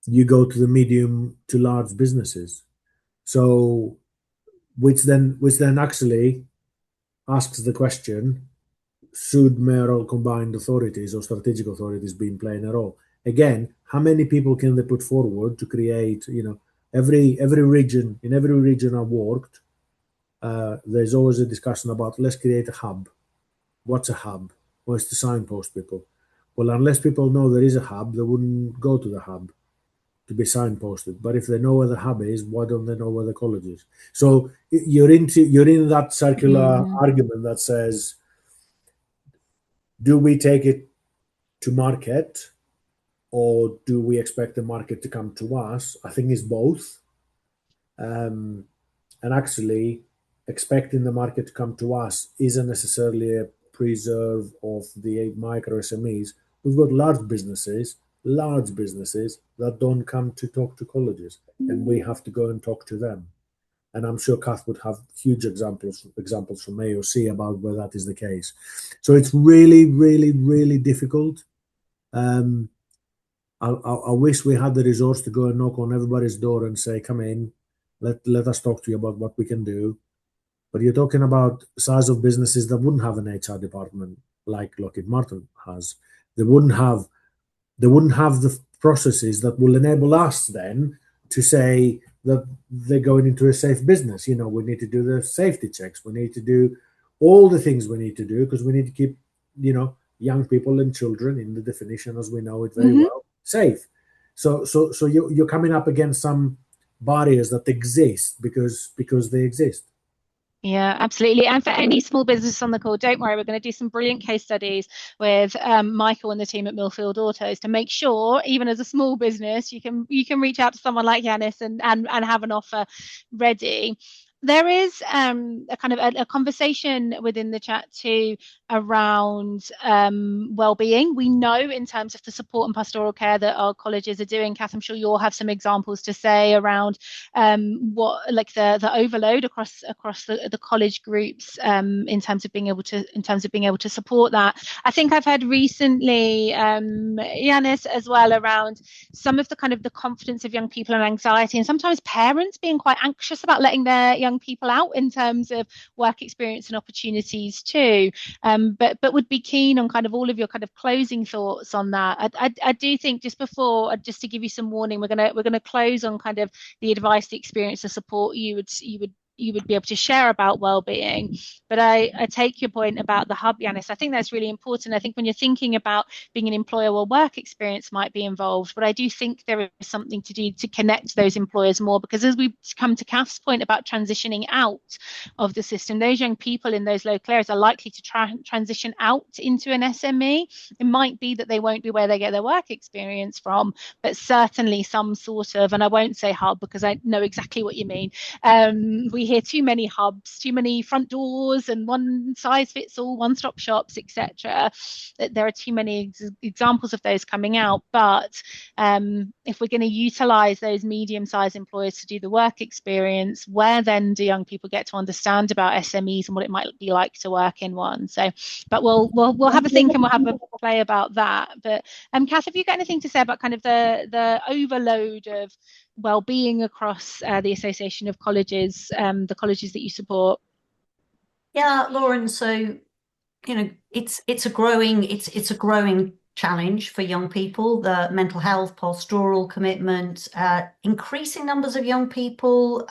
you go to the medium to large businesses. So which then actually asks the question, should mayoral combined authorities or strategic authorities be playing a role? Again, how many people can they put forward to create, every region, in every region I've worked, there's always a discussion about, let's create a hub. What's a hub? Well, it's to signpost people. Well, unless people know there is a hub, they wouldn't go to the hub to be signposted. But if they know where the hub is, why don't they know where the college is? So you're in that circular argument that says, do we take it to market, or do we expect the market to come to us? I think it's both. And actually, expecting the market to come to us isn't necessarily a preserve of the micro SMEs. We've got large businesses that don't come to talk to colleges, and we have to go and talk to them. And I'm sure Kath would have huge examples from AOC about where that is the case. So it's really, really, really difficult. I wish we had the resource to go and knock on everybody's door and say, come in, let us talk to you about what we can do. But you're talking about size of businesses that wouldn't have an HR department like Lockheed Martin has. They wouldn't have the processes that will enable us then to say that they're going into a safe business. We need to do the safety checks. We need to do all the things we need to do, because we need to keep, young people and children, in the definition as we know it very well, safe. So you're coming up against some barriers that exist because they exist. Yeah, absolutely. And for any small business on the call, don't worry, we're going to do some brilliant case studies with Michael and the team at Millfield Autos to make sure, even as a small business, you can reach out to someone like Yanis and have an offer ready. There is a kind of a conversation within the chat too around well-being. We know in terms of the support and pastoral care that our colleges are doing. Kath, I'm sure you'll have some examples to say around what, like the overload across the college groups in terms of being able to support that. I think I've heard recently, Yanis, as well, around some of the kind of the confidence of young people and anxiety, and sometimes parents being quite anxious about letting their young people out in terms of work experience and opportunities too. But would be keen on kind of all of your kind of closing thoughts on that. I do think just to give you some warning, we're gonna close on kind of the advice, the experience, the support you would be able to share about well-being. But I take your point about the hub, Yanis. I think that's really important. I think when you're thinking about being an employer, well, work experience might be involved, but I do think there is something to do to connect those employers more, because as we come to Kath's point about transitioning out of the system, those young people in those local areas are likely to transition out into an SME. It might be that they won't be where they get their work experience from, but certainly some sort of, and I won't say hub because I know exactly what you mean. We hear too many hubs, too many front doors, and one size fits all, one-stop shops, etc. There are too many examples of those coming out. But if we're going to utilize those medium-sized employers to do the work experience, where then do young people get to understand about SMEs and what it might be like to work in one? So, but we'll have a think and we'll have a play about that. But Kath, have you got anything to say about kind of the overload of well-being across the Association of Colleges, the colleges that you support? Yeah, Lauren. So it's a growing challenge for young people, the mental health, pastoral commitment, increasing numbers of young people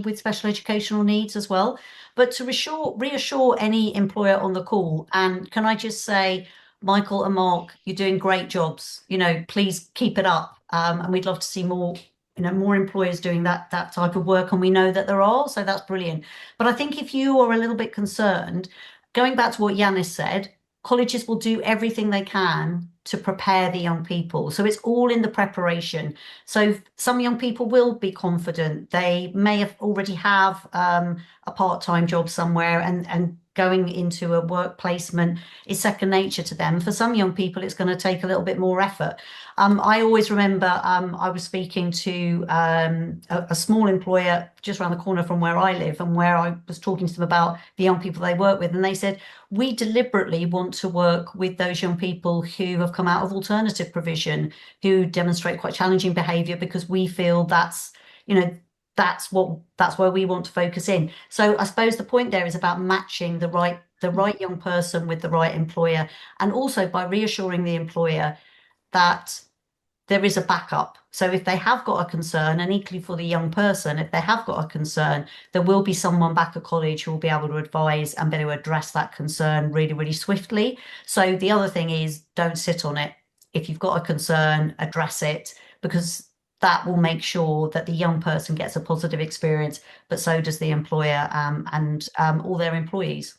with special educational needs as well. But to reassure any employer on the call, and can I just say, Michael and Mark, you're doing great jobs. Please keep it up. And we'd love to see more employers doing that type of work, and we know that there are, so that's brilliant. But I think if you are a little bit concerned, going back to what Yanis said, colleges will do everything they can to prepare the young people. So it's all in the preparation. So some young people will be confident. They may have already have a part-time job somewhere, and going into a work placement is second nature to them. For some young people, it's going to take a little bit more effort. I always remember I was speaking to a small employer just around the corner from where I live, and where I was talking to them about the young people they work with. And they said, we deliberately want to work with those young people who have come out of alternative provision, who demonstrate quite challenging behaviour, because we feel that's where we want to focus in. So I suppose the point there is about matching the right young person with the right employer, and also by reassuring the employer that there is a backup. So if they have got a concern, and equally for the young person, if they have got a concern, there will be someone back at college who will be able to advise and be able to address that concern really, really swiftly. So the other thing is, don't sit on it. If you've got a concern, address it, because that will make sure that the young person gets a positive experience, but so does the employer and all their employees.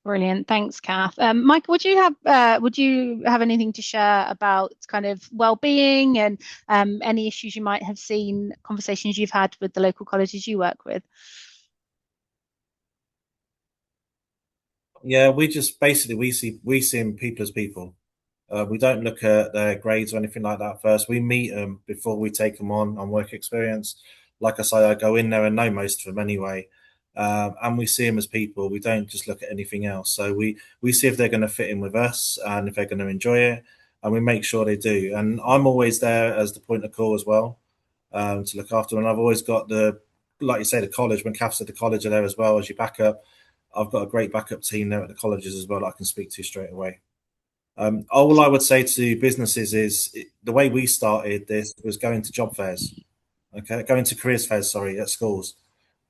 Brilliant, thanks, Kath. Michael, would you have anything to share about kind of well-being and any issues you might have seen, conversations you've had with the local colleges you work with? Yeah, we just basically we see people as people. We don't look at their grades or anything like that first. We meet them before we take them on work experience. Like I say, I go in there and know most of them anyway. And we see them as people. We don't just look at anything else. So we see if they're going to fit in with us and if they're going to enjoy it, and we make sure they do. And I'm always there as the point of call as well, to look after them. And I've always got like you say, the college, when Kath said the college are there as well as your backup. I've got a great backup team there at the colleges as well that I can speak to straight away. All I would say to businesses is the way we started this was going to job fairs, going to careers fairs, at schools.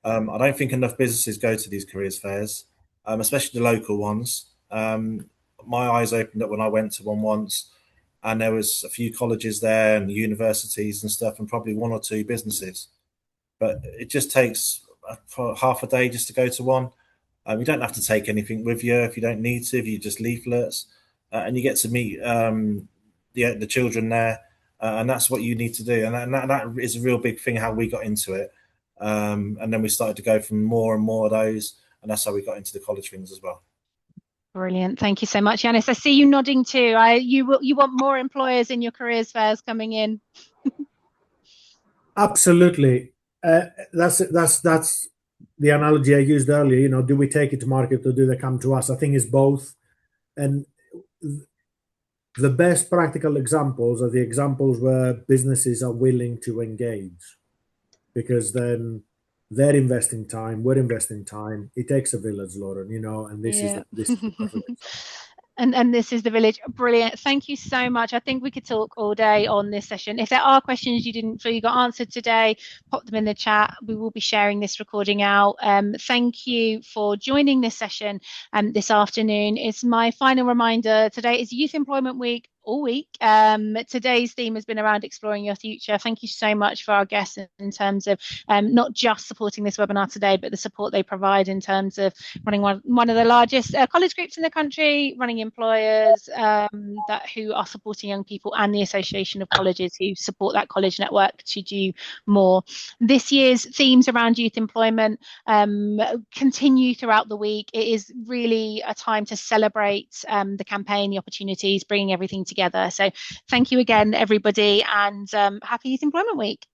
I don't think enough businesses go to these careers fairs, especially the local ones. My eyes opened up when I went to one once, and there was a few colleges there and universities and stuff, and probably one or two businesses. But it just takes half a day just to go to one. You don't have to take anything with you if you don't need to, if you just leaflets. And you get to meet the children there, and that's what you need to do. And that is a real big thing, how we got into it. And then we started to go from more and more of those, and that's how we got into the college things as well. Brilliant. Thank you so much, Yanis. I see you nodding too. You want more employers in your careers fairs coming in. Absolutely. That's the analogy I used earlier. Do we take it to market or do they come to us? I think it's both. And the best practical examples are the examples where businesses are willing to engage, because then they're investing time, we're investing time. It takes a village, Lauren, and this is the perfect example. And this is the village. Brilliant. Thank you so much. I think we could talk all day on this session. If there are questions you didn't feel you got answered today, pop them in the chat. We will be sharing this recording out. Thank you for joining this session this afternoon. It's my final reminder. Today is Youth Employment Week. All week. Today's theme has been around exploring your future. Thank you so much for our guests in terms of not just supporting this webinar today, but the support they provide in terms of running one of the largest college groups in the country, running employers who are supporting young people, and the Association of Colleges who support that college network to do more. This year's themes around youth employment continue throughout the week. It is really a time to celebrate the campaign, the opportunities, bringing everything together. So thank you again, everybody, and happy Youth Employment Week.